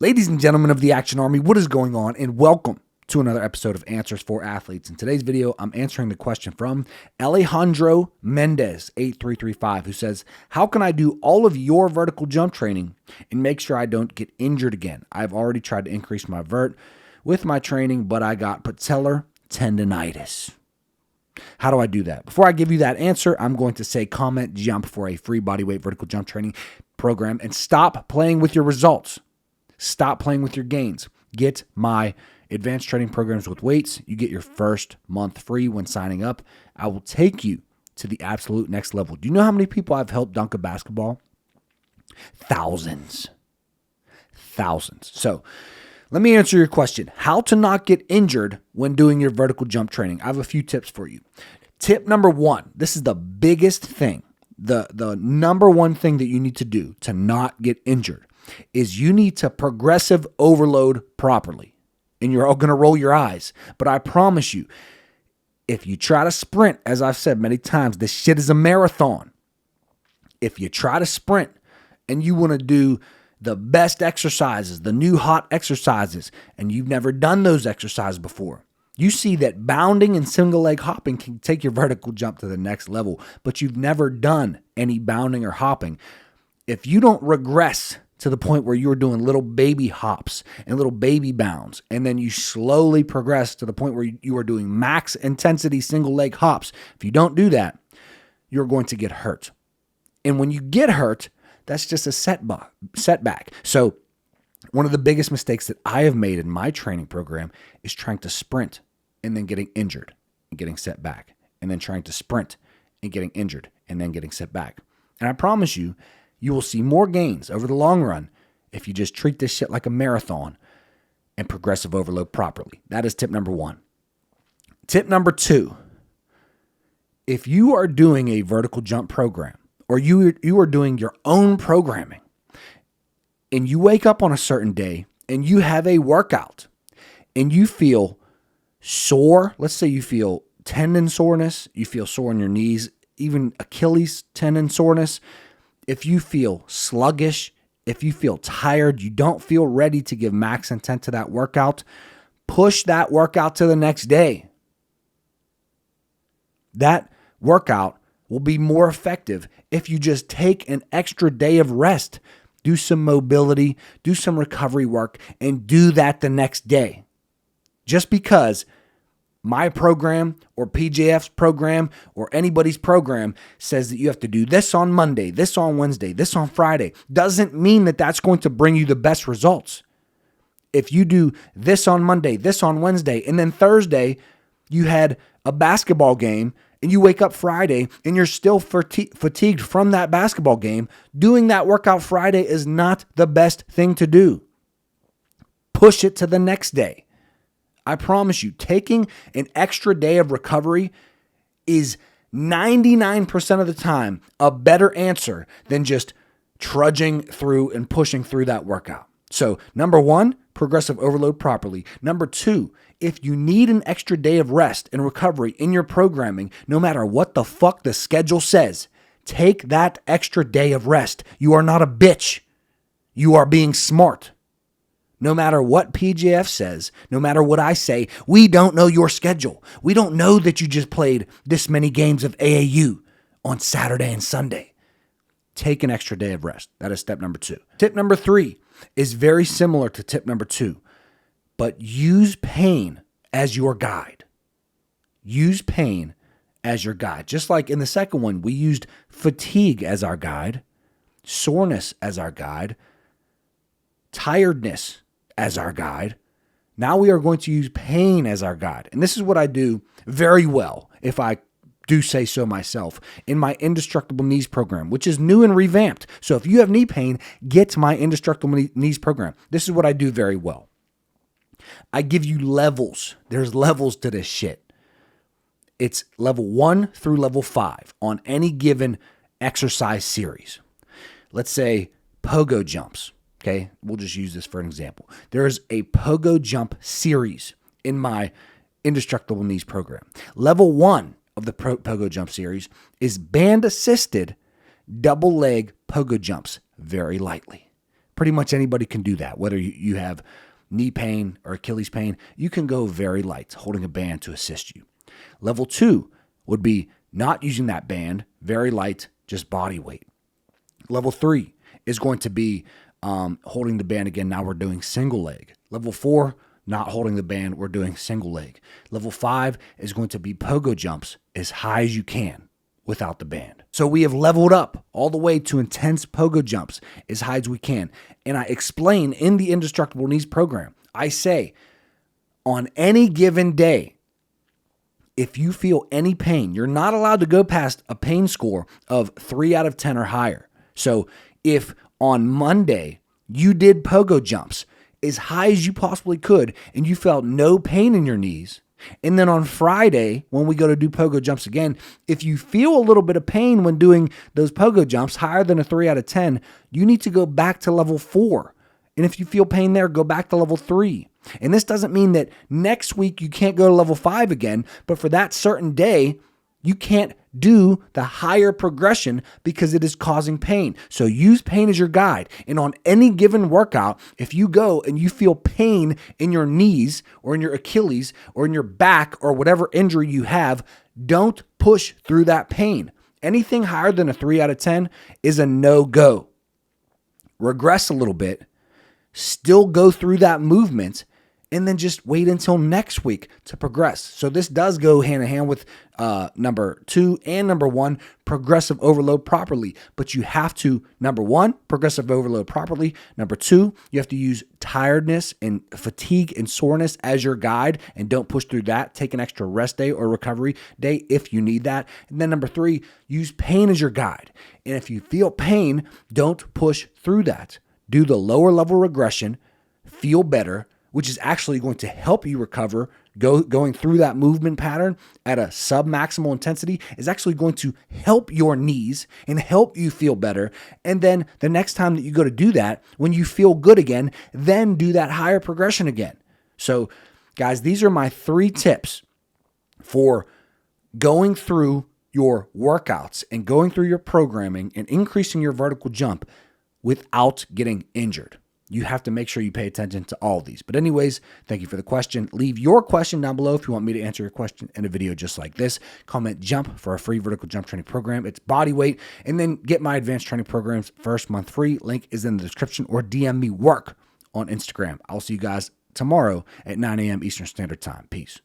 Ladies and gentlemen of the Action Army, what is going on? And welcome to another episode of Answers for Athletes. In today's video, I'm answering the question from Alejandro Mendez, 8335, who says, how can I do all of your vertical jump training and make sure I don't get injured again? I've already tried to increase my vert with my training, but I got patellar tendonitis. How do I do that? Before I give you that answer, I'm going to say comment jump for a free bodyweight vertical jump training program and stop playing with your results. Stop playing with your gains. Get my advanced training programs with weights. You get your first month free when signing up. I will take you to the absolute next level. Do you know how many people I've helped dunk a basketball? Thousands. So let me answer your question. How to not get injured when doing your vertical jump training. I have a few tips for you. Tip number one, this is the biggest thing. The number one thing that you need to do to not get injured is you need to progressive overload properly. And you're all going to roll your eyes. But I promise you, if you try to sprint, as I've said many times, this shit is a marathon. If you try to sprint and you want to do the best exercises, the new hot exercises, and you've never done those exercises before, you see that bounding and single leg hopping can take your vertical jump to the next level, but you've never done any bounding or hopping. If you don't regress to the point where you're doing little baby hops and little baby bounds, and then you slowly progress to the point where you are doing max intensity single leg hops, if you don't do that, you're going to get hurt. And when you get hurt, that's just a setback. So one of the biggest mistakes that I have made in my training program is trying to sprint and then getting injured and getting set back, and then trying to sprint and getting injured and then getting set back. And I promise you, you will see more gains over the long run if you just treat this shit like a marathon and progressive overload properly. That is tip number one. Tip number two, if you are doing a vertical jump program or you are doing your own programming and you wake up on a certain day and you have a workout and you feel sore, let's say you feel tendon soreness, you feel sore in your knees, even Achilles tendon soreness, if you feel sluggish, if you feel tired, you don't feel ready to give max intent to that workout, push that workout to the next day. That workout will be more effective if you just take an extra day of rest, do some mobility, do some recovery work, and do that the next day. Just because my program or PJF's program or anybody's program says that you have to do this on Monday, this on Wednesday, this on Friday, doesn't mean that that's going to bring you the best results. If you do this on Monday, this on Wednesday, and then Thursday you had a basketball game and you wake up Friday and you're still fatigued from that basketball game, doing that workout Friday is not the best thing to do. Push it to the next day. I promise you, taking an extra day of recovery is 99% of the time a better answer than just trudging through and pushing through that workout. So, number one, progressive overload properly. Number two, if you need an extra day of rest and recovery in your programming, no matter what the fuck the schedule says, take that extra day of rest. You are not a bitch. You are being smart. No matter what PJF says, no matter what I say, we don't know your schedule. We don't know that you just played this many games of AAU on Saturday and Sunday. Take an extra day of rest. That is step number two. Tip number three is very similar to tip number two, but use pain as your guide. Use pain as your guide. Just like in the second one, we used fatigue as our guide, soreness as our guide, tiredness as our guide. Now we are going to use pain as our guide. And this is what I do very well, if I do say so myself, in my Indestructible Knees program, which is new and revamped. So if you have knee pain, get my Indestructible Knees program. This is what I do very well. I give you levels. There's levels to this shit. It's level 1 through level 5 on any given exercise series. Let's say Pogo Jumps. Okay, we'll just use this for an example. There's a Pogo Jump series in my Indestructible Knees program. Level 1 of the Pogo Jump series is band-assisted double leg Pogo Jumps very lightly. Pretty much anybody can do that. Whether you have knee pain or Achilles pain, you can go very light, holding a band to assist you. Level 2 would be not using that band, very light, just body weight. Level 3 is going to be holding the band again. Now we're doing single leg. Level 4, not holding the band, we're doing single leg. Level 5 is going to be pogo jumps as high as you can without the band. So we have leveled up all the way to intense pogo jumps as high as we can. And I explain in the Indestructible Knees program, I say on any given day, if you feel any pain, you're not allowed to go past a pain score of 3 out of 10 or higher. So if on Monday you did pogo jumps as high as you possibly could and you felt no pain in your knees, and then on Friday when we go to do pogo jumps again, if you feel a little bit of pain when doing those pogo jumps higher than a 3 out of 10, you need to go back to level 4. And if you feel pain there, go back to level 3. And this doesn't mean that next week you can't go to level 5 again, but for that certain day, you can't do the higher progression because it is causing pain. So use pain as your guide. And on any given workout, if you go and you feel pain in your knees or in your Achilles or in your back or whatever injury you have, don't push through that pain. Anything higher than a 3 out of 10 is a no-go. Regress a little bit, still go through that movement, and then just wait until next week to progress. So this does go hand in hand with number 2 and number 1, progressive overload properly. But you have to, number 1, progressive overload properly. Number 2, you have to use tiredness and fatigue and soreness as your guide, and don't push through that. Take an extra rest day or recovery day if you need that. And then number 3, use pain as your guide. And if you feel pain, don't push through that. Do the lower level regression, feel better, which is actually going to help you recover. Going through that movement pattern at a sub-maximal intensity is actually going to help your knees and help you feel better. And then the next time that you go to do that, when you feel good again, then do that higher progression again. So guys, these are my 3 tips for going through your workouts and going through your programming and increasing your vertical jump without getting injured. You have to make sure you pay attention to all of these. But anyways, thank you for the question. Leave your question down below if you want me to answer your question in a video just like this. Comment jump for a free vertical jump training program. It's body weight. And then get my advanced training programs first month free. Link is in the description, or DM me work on Instagram. I'll see you guys tomorrow at 9 a.m. Eastern Standard Time. Peace.